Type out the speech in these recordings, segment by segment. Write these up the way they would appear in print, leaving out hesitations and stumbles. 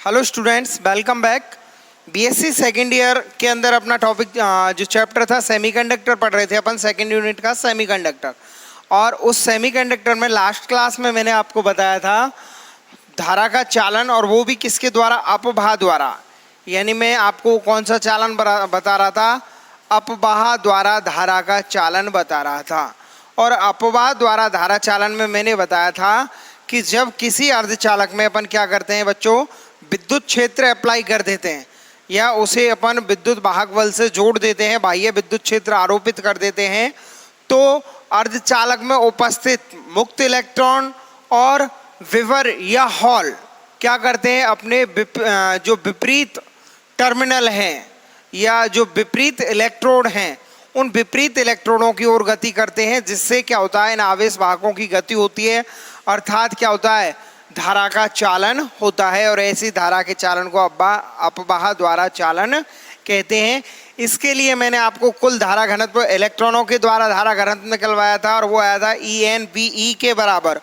Hello students, welcome back. BSc second year के अंदर अपना टॉपिक जो चैप्टर था सेमीकंडक्टर पढ़ रहे थे अपन, सेकेंड यूनिट का सेमीकंडक्टर। और उस सेमीकंडक्टर में लास्ट क्लास में मैंने आपको बताया था धारा का चालन, और वो भी किसके द्वारा? अपवाह द्वारा। यानी मैं आपको कौन सा चालन बता रहा था? अपवाह द्वारा धारा का चालन बता रहा था। और अपवाह द्वारा धारा चालन में मैंने बताया था कि जब किसी अर्धचालक में अपन क्या करते हैं बच्चों, विद्युत क्षेत्र अप्लाई कर देते हैं या उसे अपन विद्युत वाहक बल से जोड़ देते हैं, बाह्य विद्युत क्षेत्र आरोपित कर देते हैं, तो अर्धचालक में उपस्थित मुक्त इलेक्ट्रॉन और विवर या हॉल क्या करते हैं? अपने जो विपरीत टर्मिनल हैं या जो विपरीत इलेक्ट्रोड हैं, उन विपरीत इलेक्ट्रोडों की ओर गति करते हैं, जिससे क्या होता है? इन आवेश वाहकों की गति होती है, अर्थात क्या होता है? धारा का चालन होता है। और ऐसी धारा के चालन को अपवाह द्वारा चालन कहते हैं। इसके लिए मैंने आपको कुल धारा घनत्व इलेक्ट्रॉनों के द्वारा धारा घनत्व निकलवाया था, और वो आया था EnVe के बराबर।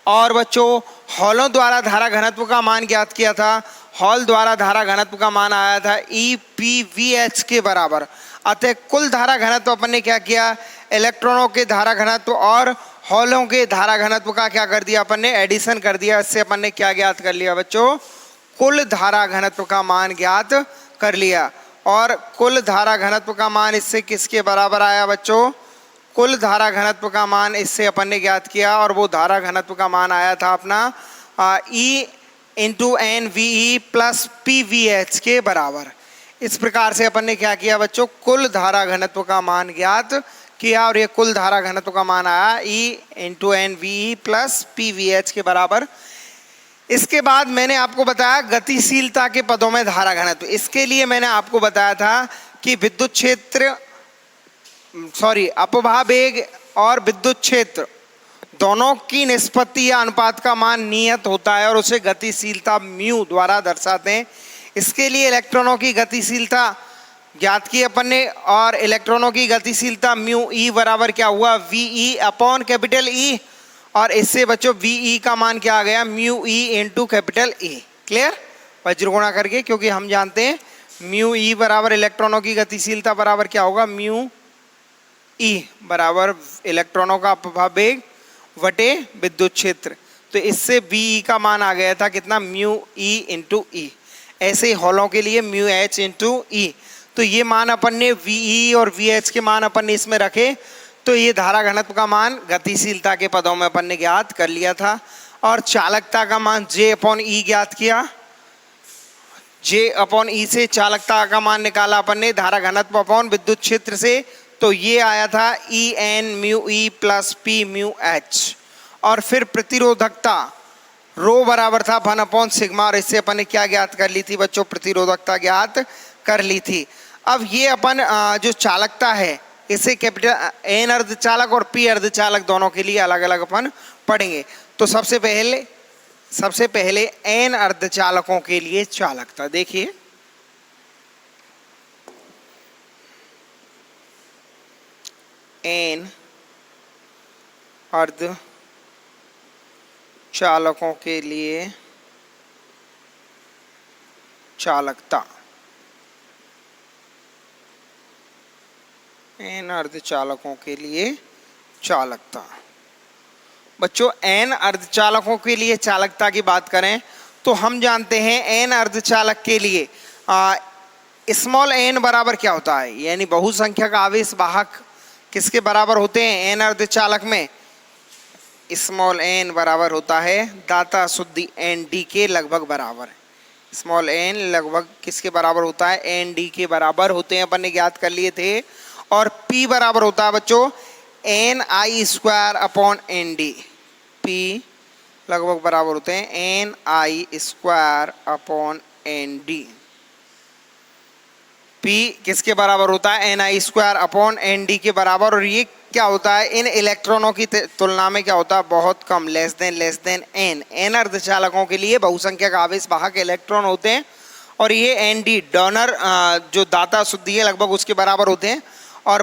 और बच्चों, हॉलों द्वारा धारा घनत्व का मान ज्ञात किया था। हॉल द्वारा धारा घनत्व का मान आया था EpVH के बराबर। अतः कुल धारा घनत्व अपन ने क्या किया? इलेक्ट्रॉनों के धारा घनत्व और हॉलों के धारा घनत्व का क्या कर दिया? अपन ने एडिशन कर दिया। इससे अपन ने क्या ज्ञात कर लिया बच्चों? कुल धारा घनत्व का मान ज्ञात कर लिया। और कुल धारा घनत्व का मान इससे किसके बराबर आया बच्चों? कुल धारा घनत्व का मान इससे अपन ने ज्ञात किया, और वो धारा घनत्व का मान आया था अपना E × NVE + PVH के बराबर। इस प्रकार से अपन ने क्या किया बच्चों? कुल धारा घनत्व का मान ज्ञात किया, और ये कुल धारा घनत्व का मान आया E × NVE + PVH के बराबर। इसके बाद मैंने आपको बताया गतिशीलता के पदों में धारा घनत्व। इसके लिए मैंने आपको बताया था कि विद्युत क्षेत्र अपवाह वेग और विद्युत क्षेत्र दोनों की निष्पत्ति या अनुपात का मान नियत होता है, और उसे गतिशीलता म्यू द्वारा दर्शाते हैं। इसके लिए इलेक्ट्रॉनों की गतिशीलता ज्ञात की अपन ने, और इलेक्ट्रॉनों की गतिशीलता म्यू E बराबर क्या हुआ? VE/E। और इससे बच्चों VE का मान क्या आ गया? Mu E × E। क्लियर? वज्रगुणा करके, क्योंकि हम जानते हैं म्यू E बराबर इलेक्ट्रॉनों की गतिशीलता बराबर क्या होगा? म्यू E बराबर इलेक्ट्रॉनों का अपवाह वेग वटे विद्युत क्षेत्र। तो इससे VE का मान आ गया था कितना? Mu E × E। ऐसे हॉलों के लिए म्यू H × E। तो ये मान अपन ने VE और VH के मान अपन ने इसमें रखे, तो ये धारा घनत्व का मान गतिशीलता के पदों में अपन ने ज्ञात कर लिया था। और चालकता का मान J/E ज्ञात किया। J/E से चालकता का मान निकाला अपन ने धारा घनत्व अपॉन विद्युत क्षेत्र से, तो ये आया था EnμE + PμH। और फिर प्रतिरोधकता रो बराबर था 1/σ, और इससे अपन ने क्या ज्ञात कर ली थी बच्चों? प्रतिरोधकता ज्ञात कर ली थी। अब ये अपन जो चालकता है, इसे कैपिटल N अर्धचालक और P अर्धचालक दोनों के लिए अलग अलग अपन पढ़ेंगे। तो सबसे पहले N अर्धचालकों के लिए चालकता देखिए। N अर्धचालकों के लिए चालकता। N अर्धचालकों के लिए चालकता। बच्चों, N अर्धचालकों के लिए चालकता की बात करें तो हम जानते हैं N अर्धचालक के लिए स्मॉल n बराबर क्या होता है? यानी बहुसंख्यक आवेश वाहक किसके बराबर होते हैं? N अर्धचालक में स्मॉल n बराबर होता है दाता शुद्धि ND के लगभग बराबर। स्मॉल n लगभग किसके बराबर होता है? ND के बराबर होते हैं, अपन ने ज्ञात कर लिए थे। और P बराबर होता है बच्चों NI² / ND। P लगभग बराबर होते हैं NI² / ND। P किसके बराबर होता है? NI² / ND के बराबर। और ये क्या होता है? इन इलेक्ट्रॉनों की तुलना में क्या होता है? बहुत कम, लेस देन N। N अर्धचालकों के लिए बहुसंख्यक आवेश वाहक इलेक्ट्रॉन होते हैं, और ये ND डोनर जो दाता शुद्धि है लगभग उसके बराबर होते हैं। और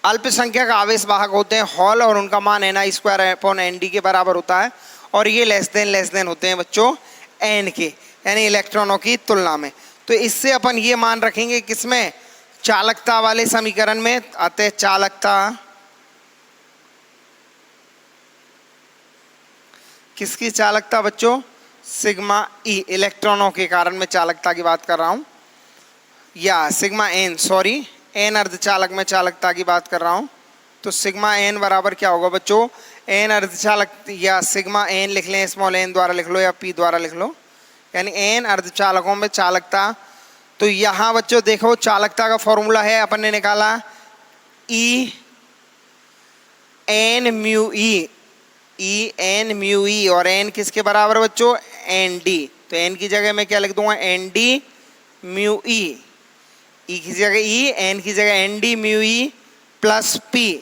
अल्पसंख्यक आवेश वाहक होते हैं हॉल, और उनका मान Ni² / ND के बराबर होता है, और ये लेस देन होते हैं बच्चों N के। यानी इलेक्ट्रॉनों की तुलना में। तो इससे अपन ये मान रखेंगे किसमें, चालकता वाले समीकरण में। अतः चालकता किसकी चालकता बच्चों, सिग्मा ई, इलेक्ट्रॉनों के कारण मैं चालकता की बात कर रहा हूं, या सिग्मा एन, सॉरी एन अर्धचालक में चालकता की बात कर रहा हूं। तो सिग्मा एन बराबर क्या होगा बच्चों, एन अर्धचालक, या सिग्मा एन लिख लें, स्मॉल एन द्वारा लिख लो या पी द्वारा लिख लो, यानी एन अर्धचालकों में चालकता। तो यहाँ बच्चों देखो चालकता का फॉर्मूला है अपन ने निकाला E N mu e, E N mu ई, और एन किसके बराबर बच्चों, एन डी। तो एन की जगह मैं क्या लिख दूंगा, n d mu e, e की जगह ई, एन की जगह एन डी म्यू ई प्लस पी,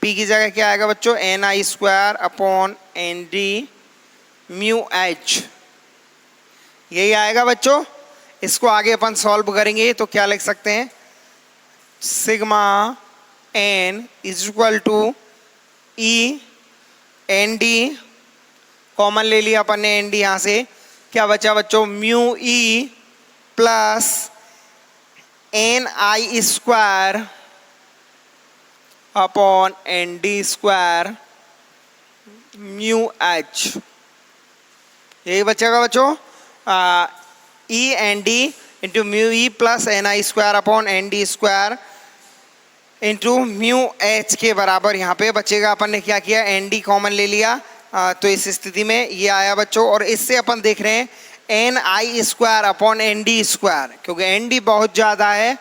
पी की जगह क्या आएगा बच्चों, एन आई square upon n d mu h, यही आएगा बच्चों। इसको आगे अपन सॉल्व करेंगे तो क्या लिख सकते हैं, sigma N is equal to E N D, common ले लिया अपन ने एन डी, यहाँ से क्या बचा बच्चों, म्यू ई प्लस एन आई square upon n d square mu h, यही बचेगा बच्चों। E N d into mu ई प्लस एन आई square upon n d square into mu h के बराबर यहाँ पे बचेगा। अपन ने क्या किया, एन डी कॉमन ले लिया, तो इस स्थिति में ये आया बच्चों। और इससे अपन देख रहे हैं एन आई square upon n d square, क्योंकि एन डी बहुत ज़्यादा है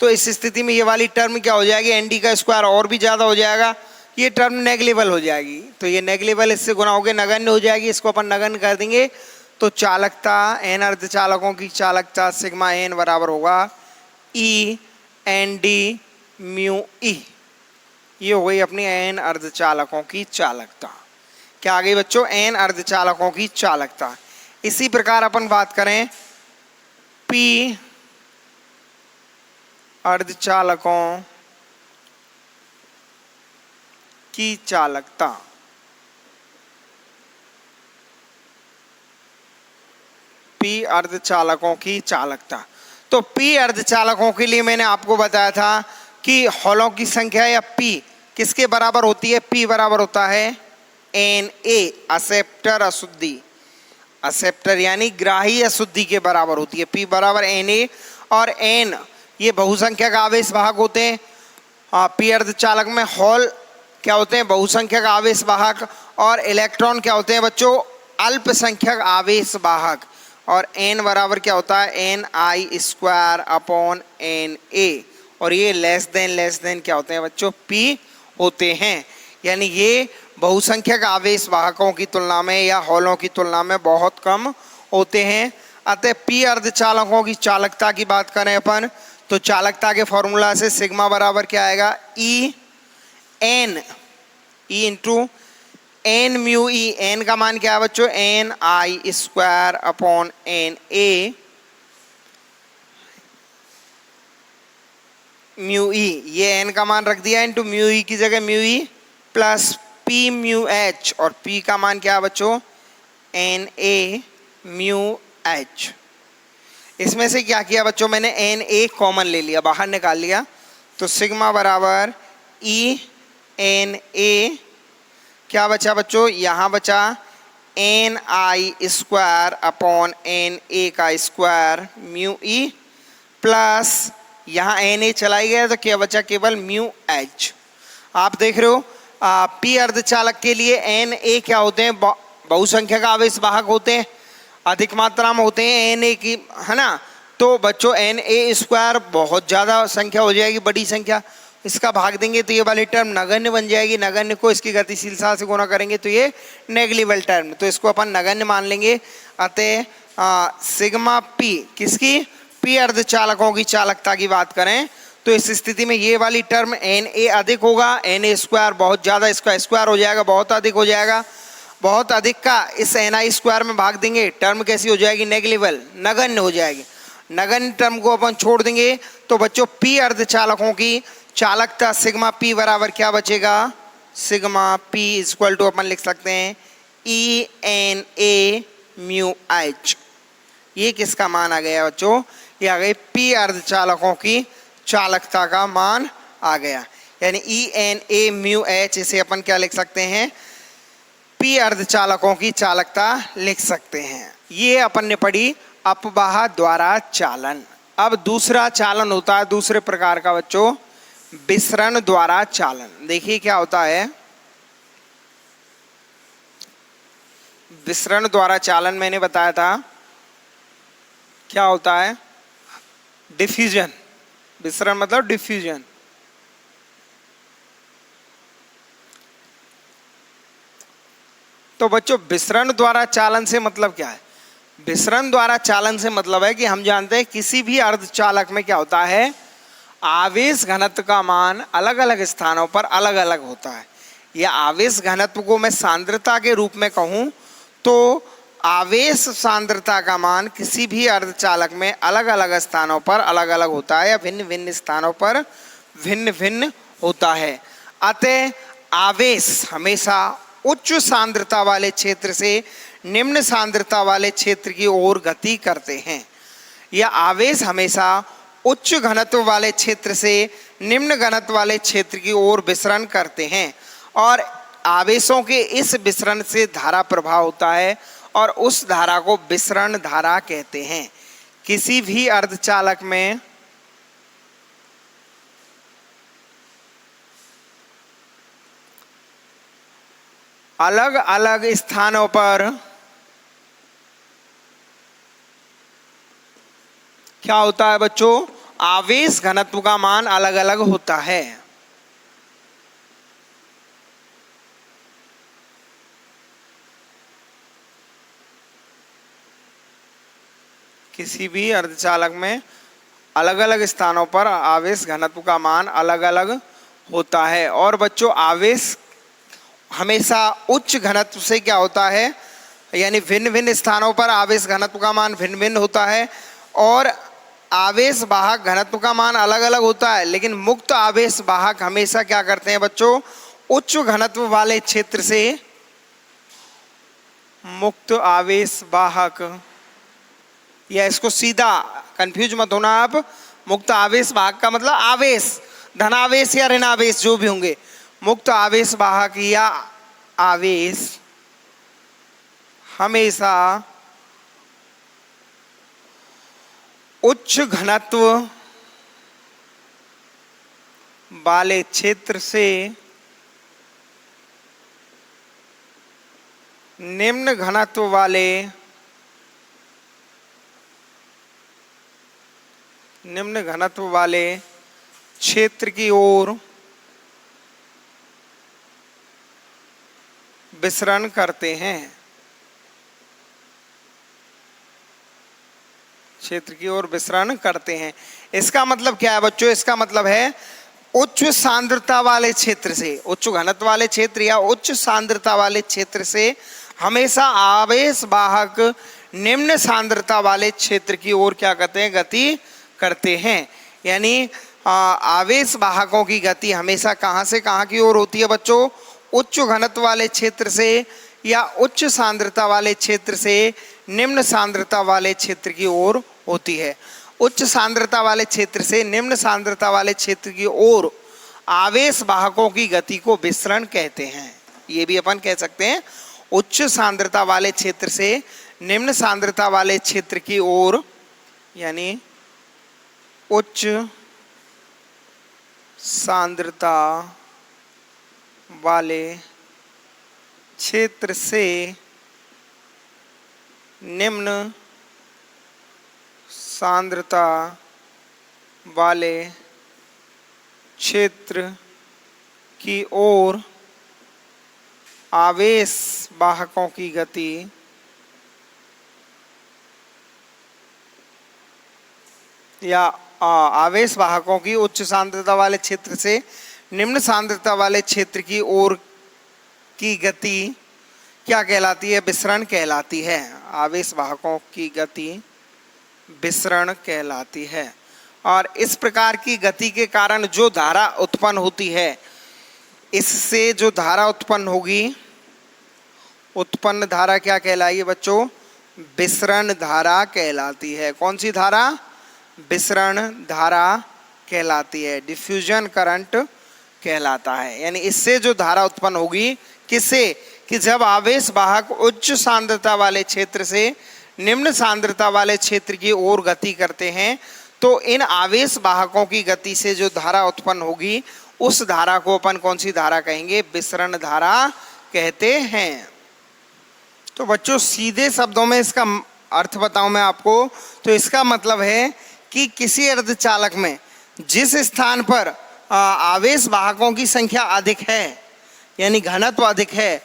तो इस स्थिति में ये वाली टर्म क्या हो जाएगी, एन डी का स्क्वायर और भी ज़्यादा हो जाएगा, ये टर्म नेग्लिजिबल हो जाएगी। तो ये नेग्लिजिबल इससे गुना हो गए नगण्य हो जाएगी, इसको अपन नगण्य कर देंगे। तो चालकता एन अर्धचालकों की चालकता सिग्मा एन बराबर होगा E N d mu e, ये हो गई अपनी एन अर्धचालकों की चालकता। क्या आ गई बच्चों, एन अर्धचालकों की चालकता। इसी प्रकार अपन बात करें पी अर्धचालकों की चालकता, पी अर्धचालकों की चालकता। तो पी अर्धचालकों के लिए मैंने आपको बताया था कि हॉलों की संख्या या पी किसके बराबर होती है, पी बराबर होता है एन ए, असेप्टर अशुद्धि, असेप्टर यानी ग्राही अशुद्धि के बराबर होती है, पी बराबर एन ए। और एन ये बहुसंख्यक आवेश वाहक होते हैं, पी अर्धचालक में हॉल क्या होते हैं, बहुसंख्यक आवेश वाहक, और इलेक्ट्रॉन क्या होते हैं बच्चों, अल्पसंख्यक आवेश वाहक। और एन बराबर क्या होता है, N I square upon N A, और ये लेस देन क्या होते हैं बच्चों, पी होते हैं। यानी ये बहुसंख्यक आवेश वाहकों की तुलना में या हॉलों की तुलना में बहुत कम होते हैं। अतः पी अर्धचालकों की चालकता की बात करें अपन, तो चालकता के फॉर्मूला से सिग्मा बराबर क्या आएगा, e n, e into n mu e, n का मान क्या है बच्चों, n I square upon N A mu e, ये एन का मान रख दिया इंटू म्यू ई की जगह mu E plus P mu H, और पी का मान क्या है बच्चों, एन ए म्यू एच। इसमें से क्या किया बच्चों, मैंने एन ए कॉमन ले लिया, बाहर निकाल लिया, तो सिग्मा बराबर ई एन ए, क्या बचा बच्चों, यहाँ बचा N I square upon N A का स्क्वायर म्यू ई प्लस यहाँ एन ए चलाई गया तो क्या बचा, केवल म्यू एच। आप देख रहे हो पी अर्धचालक के लिए एन ए क्या होते हैं, बहुसंख्यक आवेश वाहक होते हैं, अधिक मात्रा में होते हैं एन ए की, है ना। तो बच्चों एन ए स्क्वायर बहुत ज़्यादा संख्या हो जाएगी, बड़ी संख्या, इसका भाग देंगे तो ये वाली टर्म नगण्य बन जाएगी, नगण्य को इसकी गतिशीलता से गुना करेंगे तो ये नेग्लिजिबल टर्म, तो इसको अपन नगण्य मान लेंगे। अतः सिग्मा पी किसकी, पी अर्धचालकों की चालकता की बात करें तो इस स्थिति में ये वाली टर्म एन ए अधिक होगा, एन ए स्क्वायर बहुत ज़्यादा, इसका स्क्वायर हो जाएगा, बहुत अधिक हो जाएगा, बहुत अधिक का इस एन आई स्क्वायर में भाग देंगे, टर्म कैसी हो जाएगी, नेग्लिजिबल, नगण्य हो जाएगी। नगण्य टर्म को अपन छोड़ देंगे तो बच्चों पी अर्धचालकों की चालकता सिग्मा पी बराबर क्या बचेगा, सिग्मा पी इक्वल टू अपन लिख सकते हैं ई एन ए म्यू एच, ये किसका मान आ गया बच्चों? ये आ गई पी अर्धचालकों की चालकता का मान आ गया। यानी E N A mu H, इसे अपन क्या लिख सकते हैं? पी अर्धचालकों की चालकता लिख सकते हैं। ये अपन ने पढ़ी अपवाह द्वारा चालन। अब दूसरा चालन होता है दूसरे प्रकार का बच्चों, विसरण द्वारा चालन। देखिए क्या होता है विसरण द्वारा चालन, मैंने बताया था क्या होता है? डिफ्यूजन। विसरण मतलब डिफ्यूजन। तो बच्चों विसरण द्वारा चालन से मतलब क्या है? विसरण द्वारा चालन से मतलब है कि हम जानते हैं किसी भी अर्धचालक में क्या होता है, आवेश घनत्व का मान अलग अलग स्थानों पर अलग अलग होता है। या आवेश घनत्व को मैं सांद्रता के रूप में कहूं तो आवेश सांद्रता का मान किसी भी अर्धचालक में अलग अलग स्थानों पर अलग अलग होता है या भिन्न भिन्न स्थानों पर भिन्न भिन्न होता है। अतः आवेश हमेशा उच्च सांद्रता वाले क्षेत्र से निम्न सांद्रता वाले क्षेत्र की ओर गति करते हैं। यह आवेश हमेशा उच्च घनत्व वाले क्षेत्र से निम्न घनत्व वाले क्षेत्र की ओर विसरण करते हैं और आवेशों के इस विसरण से धारा प्रवाह होता है और उस धारा को विसरण धारा कहते हैं। किसी भी अर्धचालक में अलग अलग स्थानों पर क्या होता है बच्चों? आवेश घनत्व का मान अलग अलग होता है। किसी भी अर्धचालक में अलग अलग स्थानों पर आवेश घनत्व का मान अलग अलग होता है। और बच्चों आवेश हमेशा उच्च घनत्व से क्या होता है, यानी भिन्न भिन्न स्थानों पर आवेश घनत्व का मान भिन्न भिन्न होता है और आवेश वाहक घनत्व का मान अलग अलग होता है। लेकिन मुक्त आवेश वाहक हमेशा क्या करते हैं बच्चों? उच्च घनत्व वाले क्षेत्र से मुक्त आवेश वाहक, या इसको सीधा कंफ्यूज मत होना आप, मुक्त आवेश वाहक का मतलब आवेश धनावेश या ऋणावेश जो भी होंगे, मुक्त आवेश वाहक या आवेश हमेशा उच्च घनत्व वाले क्षेत्र से निम्न घनत्व वाले क्षेत्र की ओर विसरण करते हैं। क्षेत्र की ओर विसरण करते हैं। इसका मतलब क्या है बच्चों? इसका मतलब है उच्च सांद्रता वाले क्षेत्र से, उच्च घनत्व वाले क्षेत्र या उच्च सांद्रता वाले क्षेत्र से हमेशा आवेश वाहक निम्न सांद्रता वाले क्षेत्र की ओर क्या करते हैं? गति करते हैं। यानी आवेश वाहकों की गति हमेशा कहाँ से कहाँ की ओर होती है बच्चों? उच्च घनत्व वाले क्षेत्र से या उच्च सांद्रता वाले क्षेत्र से निम्न सांद्रता वाले क्षेत्र की ओर होती है। उच्च सांद्रता वाले क्षेत्र से निम्न सांद्रता वाले क्षेत्र की ओर आवेश वाहकों की गति को विसरण कहते हैं। ये भी अपन कह सकते हैं उच्च सांद्रता वाले क्षेत्र से निम्न सांद्रता वाले क्षेत्र की ओर, यानी उच्च सांद्रता वाले क्षेत्र से निम्न सांद्रता वाले क्षेत्र की ओर आवेश वाहकों की गति या आवेश वाहकों की उच्च सांद्रता वाले क्षेत्र से निम्न सांद्रता वाले क्षेत्र की ओर की गति क्या कहलाती है? विसरण कहलाती है। आवेश वाहकों की गति विसरण कहलाती है। और इस प्रकार की गति के कारण जो धारा उत्पन्न होती है, इससे जो धारा उत्पन्न होगी, उत्पन्न धारा क्या कहलाई बच्चों? विसरण धारा कहलाती है। कौन सी धारा? विसरण धारा कहलाती है, डिफ्यूजन करंट कहलाता है। यानी इससे जो धारा उत्पन्न होगी, किससे? कि जब आवेश वाहक उच्च सांद्रता वाले क्षेत्र से निम्न सांद्रता वाले क्षेत्र की ओर गति करते हैं, तो इन आवेश वाहकों की गति से जो धारा उत्पन्न होगी, उस धारा को अपन कौन सी धारा कहेंगे? विसरण धारा कहते हैं। तो बच्चों सीधे शब्दों में इसका अर्थ बताऊं मैं आपको, तो इसका मतलब है कि किसी अर्धचालक में जिस स्थान पर आवेश वाहकों की संख्या अधिक है, यानी घनत्व अधिक है,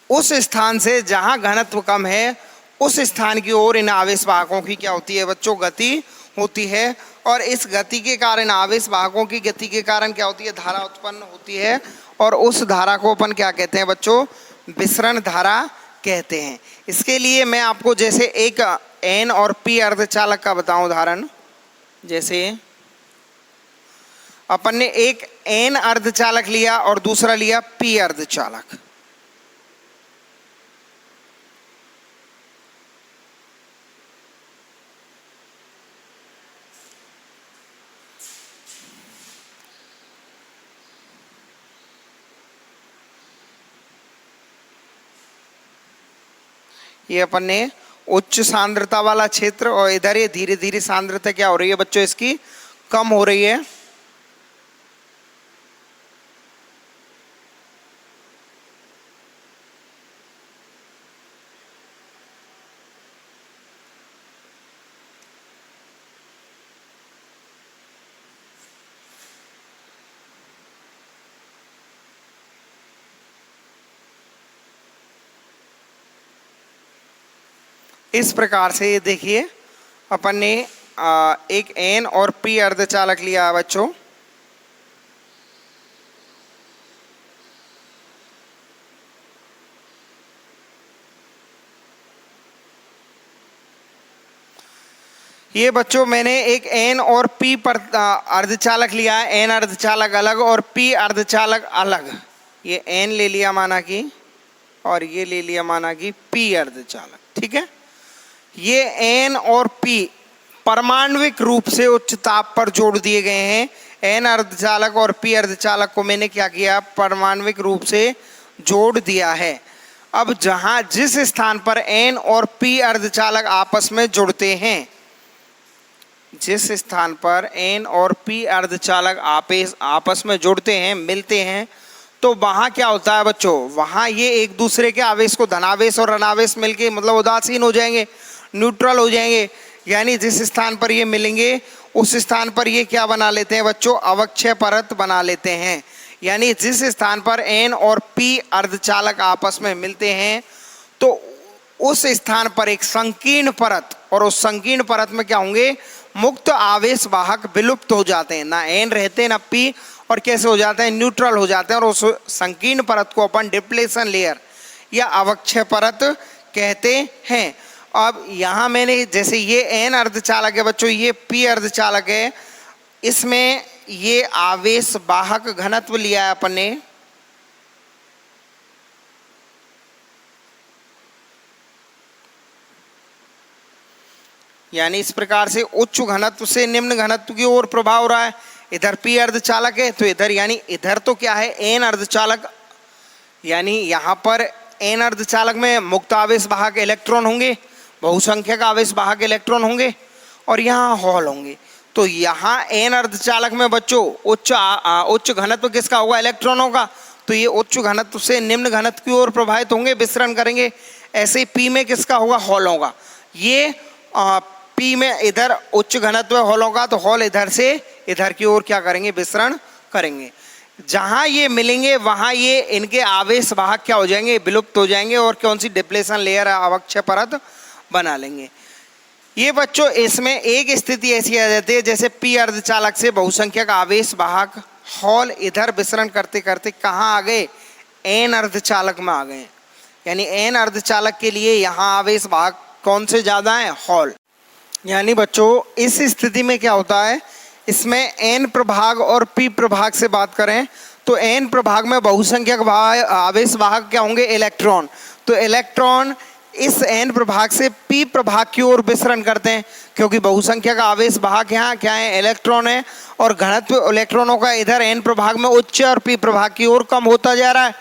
उस स्थान से जहां घनत्व कम है, उस स्थान की ओर इन आवेश वाहकों की क्या होती है बच्चों? गति होती है। और इस गति के कारण, आवेश वाहकों की गति के कारण क्या होती है? धारा उत्पन्न होती है। और उस धारा को अपन क्या कहते हैं बच्चों? विसरण धारा कहते हैं। इसके लिए मैं आपको जैसे एक एन और पी अर्धचालक का बताऊं उदाहरण। जैसे अपन ने एक एन अर्धचालक लिया और दूसरा लिया पी अर्धचालक। ये अपन ने उच्च सांद्रता वाला क्षेत्र, और इधर ये धीरे धीरे सांद्रता क्या हो रही है बच्चों? इसकी कम हो रही है। इस प्रकार से ये देखिए, अपन ने एक एन और पी अर्धचालक लिया है बच्चों। ये बच्चों मैंने एक एन और पी पर अर्धचालक लिया है। एन अर्धचालक अलग और पी अर्धचालक अलग। ये एन ले लिया माना कि, और ये ले लिया माना कि पी अर्धचालक। ठीक है, ये एन और पी परमाणविक रूप से उच्च ताप पर जोड़ दिए गए हैं। एन अर्धचालक और पी अर्धचालक को मैंने क्या किया? परमाणविक रूप से जोड़ दिया है। अब जहां जिस स्थान पर एन और पी अर्धचालक आपस में जुड़ते हैं, जिस स्थान पर एन और पी अर्धचालक आपस में जुड़ते हैं, मिलते हैं, तो वहां क्या होता है बच्चों? वहां ये एक दूसरे के आवेश को, धनावेश और ऋणावेश मिलके मतलब उदासीन हो जाएंगे, न्यूट्रल हो जाएंगे। यानी जिस स्थान पर ये मिलेंगे, उस स्थान पर ये क्या बना लेते हैं बच्चों? अवक्षय परत बना लेते हैं। यानी जिस स्थान पर एन और पी अर्धचालक आपस में मिलते हैं, तो उस स्थान पर एक संकीर्ण परत, और उस संकीर्ण परत में क्या होंगे? मुक्त आवेश वाहक विलुप्त हो जाते हैं। ना एन रहते ना पी, और कैसे हो जाते हैं? न्यूट्रल हो जाते हैं। और उस संकीर्ण परत को अपन डिप्लेशन लेयर या अवक्षय परत कहते हैं। अब यहाँ मैंने जैसे ये एन अर्धचालक है बच्चों, ये पी अर्धचालक है, इसमें ये आवेश वाहक घनत्व लिया है अपन ने। यानी इस प्रकार से उच्च घनत्व से निम्न घनत्व की ओर प्रभाव हो रहा है। इधर पी अर्धचालक है, तो इधर, यानी इधर तो क्या है? एन अर्धचालक। यानी यहाँ पर एन अर्धचालक में मुक्त आवेश वाहक इलेक्ट्रॉन होंगे, बहुसंख्यक आवेश वाहक इलेक्ट्रॉन होंगे, और यहाँ हॉल होंगे। तो यहाँ एन अर्धचालक में बच्चों उच्च घनत्व किसका होगा? इलेक्ट्रॉनों का। तो ये उच्च घनत्व से निम्न घनत्व की ओर प्रभावित होंगे, विसरण करेंगे। ऐसे ही पी में किसका होगा? हॉलों का। ये पी में इधर उच्च घनत्व है हॉलों का, तो हॉल इधर से इधर की ओर क्या करेंगे? विसरण करेंगे। जहां ये मिलेंगे वहां ये इनके आवेश वाहक क्या हो जाएंगे? विलुप्त हो जाएंगे, और कौन सी डिप्लेशन लेयर, अवक्षय परत बना लेंगे। ये बच्चों इसमें एक स्थिति ऐसी आ जाती है, जैसे पी अर्धचालक से बहुसंख्यक आवेश वाहक हॉल इधर विसरण करते करते कहाँ आ गए? एन अर्धचालक में आ गए। यानी एन अर्धचालक के लिए यहाँ आवेश वाहक कौन से ज़्यादा हैं? हॉल। यानी बच्चों इस स्थिति में क्या होता है? इसमें एन प्रभाग और पी प्रभाग से बात करें तो एन प्रभाग में बहुसंख्यक आवेश वाहक क्या होंगे? इलेक्ट्रॉन। तो इलेक्ट्रॉन इस एन प्रभाग से पी प्रभाग की ओर विसरण करते हैं, क्योंकि बहुसंख्यक आवेश वाहक यहाँ क्या है, इलेक्ट्रॉन है, और घनत्व इलेक्ट्रॉनों का इधर एन प्रभाग में उच्च और पी प्रभाग की ओर कम होता जा रहा है।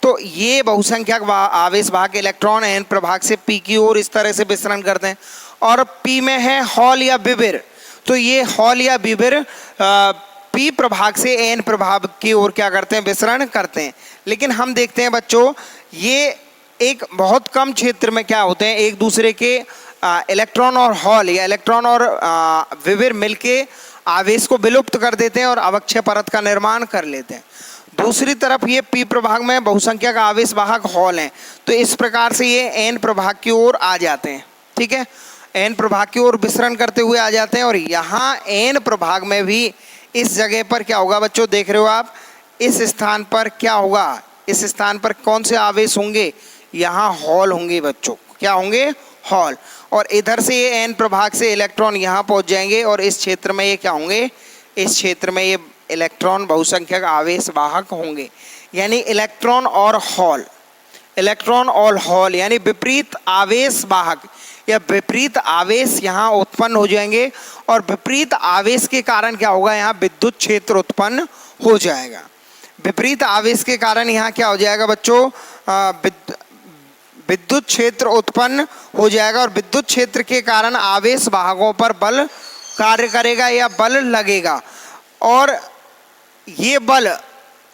तो ये बहुसंख्यक आवेश वाहक इलेक्ट्रॉन एन प्रभाग से पी की ओर इस तरह से विसरण करते हैं। और पी में है हॉल या विविर, तो ये हॉल या विविर पी प्रभाग से एन प्रभाग की ओर क्या करते हैं, विसरण करते हैं। लेकिन हम देखते हैं बच्चों, ये एक बहुत कम क्षेत्र में क्या होते हैं, एक दूसरे के इलेक्ट्रॉन और हॉल या इलेक्ट्रॉन और विविर मिलके आवेश को विलुप्त कर देते हैं और अवक्षय परत का निर्माण कर लेते हैं। दूसरी तरफ ये पी प्रभाग में बहुसंख्यक आवेश वाहक हॉल हैं, तो इस प्रकार से ये एन प्रभाग की ओर आ जाते हैं। ठीक है, एन प्रभाग की ओर विसरण करते हुए आ जाते हैं। और यहाँ एन प्रभाग में भी इस जगह पर क्या होगा बच्चों, देख रहे हो आप, इस स्थान पर क्या होगा, इस स्थान पर कौन से आवेश होंगे, यहाँ हॉल होंगे बच्चों, क्या होंगे, हॉल। और इधर से ये एन प्रभाग से इलेक्ट्रॉन यहाँ पहुँच जाएंगे और इस क्षेत्र में ये क्या होंगे, इस क्षेत्र में ये इलेक्ट्रॉन बहुसंख्यक आवेश वाहक होंगे। यानी इलेक्ट्रॉन और हॉल, इलेक्ट्रॉन और हॉल यानी विपरीत आवेश वाहक या विपरीत आवेश यहाँ उत्पन्न हो जाएंगे। और विपरीत आवेश के कारण क्या होगा, यहाँ विद्युत क्षेत्र उत्पन्न हो जाएगा। विपरीत आवेश के कारण यहाँ क्या हो जाएगा बच्चों, विद्युत क्षेत्र उत्पन्न हो जाएगा। और विद्युत क्षेत्र के कारण आवेश वाहकों पर बल कार्य करेगा या बल लगेगा। और ये बल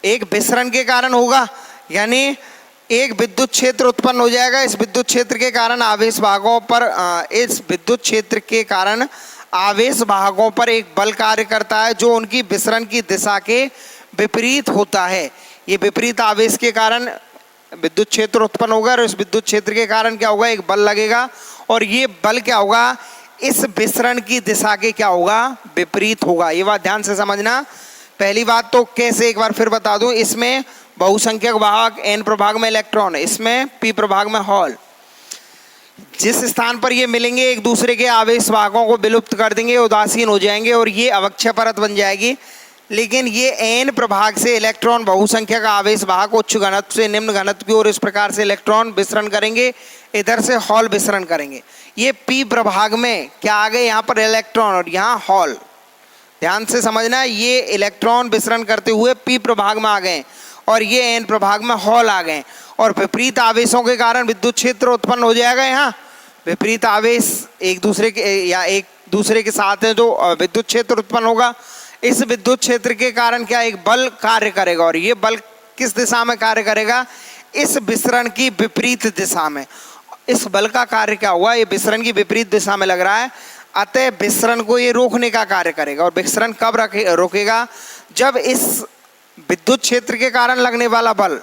एक विसरण के कारण होगा, यानी एक विद्युत क्षेत्र उत्पन्न हो जाएगा। इस विद्युत क्षेत्र के कारण आवेश वाहकों पर इस विद्युत क्षेत्र के कारण आवेश वाहकों पर एक बल कार्य करता है जो उनकी विसरण की दिशा के विपरीत होता है। ये विपरीत आवेश के कारण विद्युत क्षेत्र उत्पन्न होगा और इस विद्युत क्षेत्र के कारण क्या होगा, एक बल लगेगा। और ये बल क्या होगा, इस विसरण की दिशा के क्या होगा, विपरीत होगा। ये बात ध्यान से समझना। पहली बात तो कैसे, एक बार फिर बता दूं, इसमें बहुसंख्यक वाहक एन प्रभाग में इलेक्ट्रॉन, इसमें पी प्रभाग में हॉल। जिस स्थान पर ये मिलेंगे एक दूसरे के आवेश वाहकों को विलुप्त कर देंगे, उदासीन हो जाएंगे और ये अवक्षय परत बन जाएगी। लेकिन ये एन प्रभाग से इलेक्ट्रॉन बहुसंख्यक आवेश वाहक उच्च घनत्व से निम्न घनत्व की ओर इस प्रकार से इलेक्ट्रॉन विसरण करेंगे, इधर से हॉल विसरण करेंगे। ये पी प्रभाग में क्या आ गए, यहाँ पर इलेक्ट्रॉन और यहाँ हॉल। ध्यान से समझना, ये इलेक्ट्रॉन विसरण करते हुए पी प्रभाग में आ गए और ये एन प्रभाग में हॉल आ गए। और विपरीत आवेशों के कारण विद्युत क्षेत्र उत्पन्न हो जाएगा। यहाँ विपरीत आवेश एक दूसरे के या एक दूसरे के साथ है, जो विद्युत क्षेत्र उत्पन्न होगा। इस विद्युत क्षेत्र के कारण क्या, एक बल कार्य करेगा और ये बल किस दिशा में कार्य करेगा, इस विसरण की विपरीत दिशा में। इस बल का कार्य क्या हुआ, ये विसरण की विपरीत दिशा में लग रहा है, अतः विसरण को ये रोकने का कार्य करेगा। और विसरण कब रोकेगा, जब इस विद्युत क्षेत्र के कारण लगने वाला बल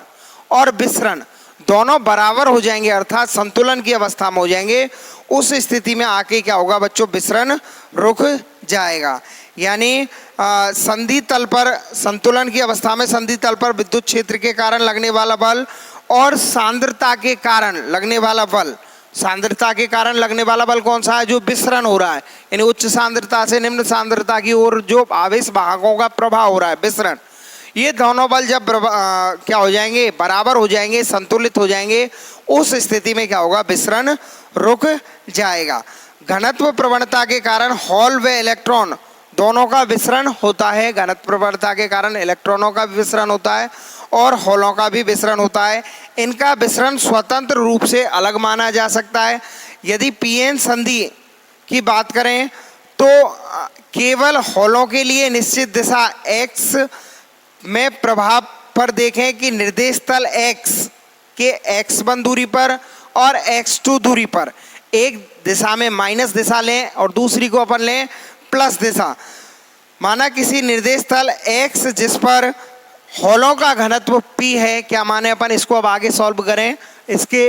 और विसरण दोनों बराबर हो जाएंगे, अर्थात संतुलन की अवस्था में हो जाएंगे। उस स्थिति में आके क्या होगा बच्चों, विसरण रुक जाएगा। यानी संधि तल पर, संतुलन की अवस्था में संधि तल पर विद्युत क्षेत्र के कारण लगने वाला बल और सांद्रता के कारण लगने वाला बल, सांद्रता के कारण लगने वाला बल कौन सा है, जो विसरण हो रहा है, यानी उच्च सांद्रता से निम्न सांद्रता की ओर जो आवेश वाहकों का प्रभाव हो रहा है, विसरण। ये दोनों बल जब क्या हो जाएंगे, बराबर हो जाएंगे, संतुलित हो जाएंगे, उस स्थिति में क्या होगा, विसरण रुक जाएगा। घनत्व प्रवणता के कारण हॉल व इलेक्ट्रॉन दोनों का विसरण होता है। घनत्व प्रवणता के कारण इलेक्ट्रॉनों का भी विसरण होता है और हॉलों का भी विसरण होता है। इनका विसरण स्वतंत्र रूप से अलग माना जा सकता है। यदि पीएन संधि की बात करें तो केवल हॉलों के लिए निश्चित दिशा x में प्रभाव पर देखें कि निर्देश तल x के x1 दूरी पर और x2 दूरी पर एक दिशा में माइनस दिशा लें और दूसरी को अपन लें प्लस दिशा। माना किसी निर्देश तल x जिस पर हॉलों का घनत्व p है, क्या माने अपन इसको अब आगे सॉल्व करें, इसके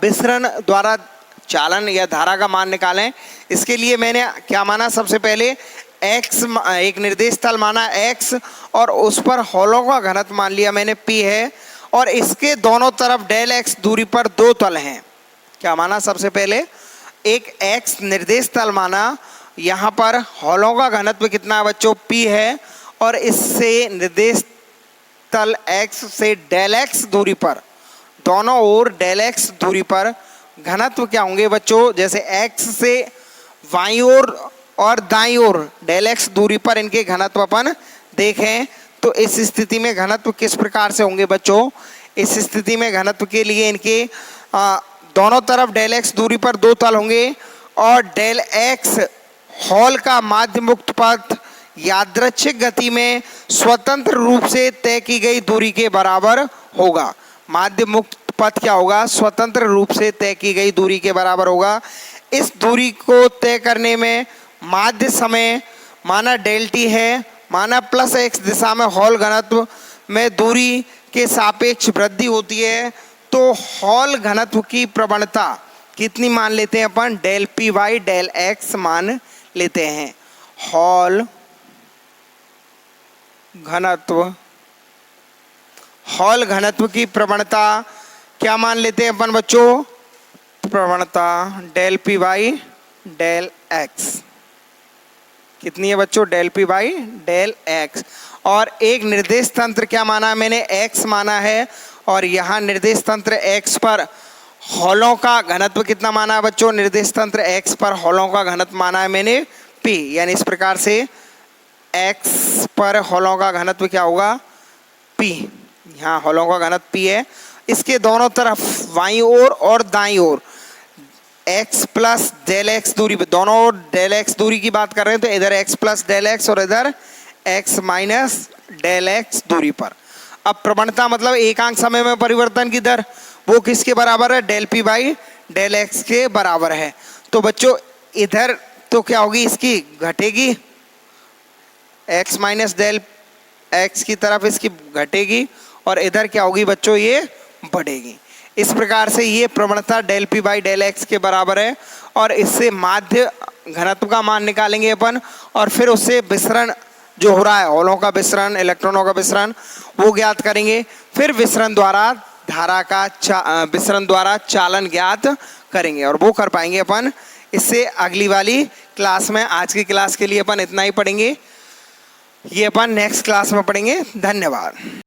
विसरण द्वारा चालन या धारा का मान निकालें। इसके लिए मैंने क्या माना, सबसे पहले x, एक निर्देश तल माना x और उस पर हॉलों का घनत्व मान लिया मैंने p है और इसके दोनों तरफ डेल x दूरी पर दो तल हैं। क्या माना, सबसे पहले एक x निर्देश तल माना, यहाँ पर हॉलों का घनत्व कितना बच्चों, p है और इससे निर्देश तल x से डेल x दूरी पर, दोनों ओर डेल x दूरी पर घनत्व क्या होंगे बच्चों, जैसे x से बाईं ओर और दाईं ओर डेल x दूरी पर इनके घनत्व अपन देखें तो इस स्थिति में घनत्व किस प्रकार से होंगे बच्चों। इस स्थिति में घनत्व के लिए इनके दोनों तरफ डेल x दूरी पर दो तल होंगे और डेल x हॉल का माध्य मुक्त पथ यादृच्छिक गति में स्वतंत्र रूप से तय की गई दूरी के बराबर होगा। माध्य मुक्त पथ क्या होगा, स्वतंत्र रूप से तय की गई दूरी के बराबर होगा। इस दूरी को तय करने में माध्य समय माना डेल टी है, माना प्लस x दिशा में हॉल घनत्व में दूरी के सापेक्ष वृद्धि होती है, तो हॉल घनत्व की प्रवणता कितनी मान लेते हैं अपन, del P by del x मान लेते हैं। हॉल घनत्व की प्रवणता क्या मान लेते हैं अपन बच्चों, प्रवणता del P by del X कितनी है बच्चों, del P by del X. और एक निर्देश तंत्र क्या माना है मैंने, एक्स माना है, और यहाँ निर्देश तंत्र एक्स पर हॉलों का घनत्व कितना माना है बच्चों, निर्देश तंत्र एक्स पर हॉलों का घनत्व माना है मैंने पी, यानी इस प्रकार से एक्स पर हॉलों का घनत्व क्या होगा पी, यहाँ हॉलों का घनत्व पी है। इसके दोनों तरफ बाईं ओर और दाईं ओर x प्लस डेल एक्स दूरी, दोनों ओर डेल एक्स दूरी की बात कर रहे हैं, तो इधर x प्लस डेल एक्स और इधर x माइनस डेल एक्स दूरी पर। अब प्रवणता मतलब एकांक समय में परिवर्तन की दर, वो किसके बराबर है, del P by del X के बराबर है। तो बच्चों इधर तो क्या होगी, इसकी घटेगी, x माइनस डेल एक्स की तरफ इसकी घटेगी, और इधर क्या होगी बच्चों, ये बढ़ेगी। इस प्रकार से ये प्रवणता del P by del X के बराबर है, और इससे माध्य घनत्व का मान निकालेंगे अपन, और फिर उससे विसरण जो हो रहा है, हॉलों का विसरण, इलेक्ट्रॉनों का विसरण, वो ज्ञात करेंगे। फिर विसरण द्वारा धारा का विसरण द्वारा चालन ज्ञात करेंगे, और वो कर पाएंगे अपन इससे अगली वाली क्लास में। आज की क्लास के लिए अपन इतना ही पढ़ेंगे, ये अपन नेक्स्ट क्लास में पढ़ेंगे। धन्यवाद।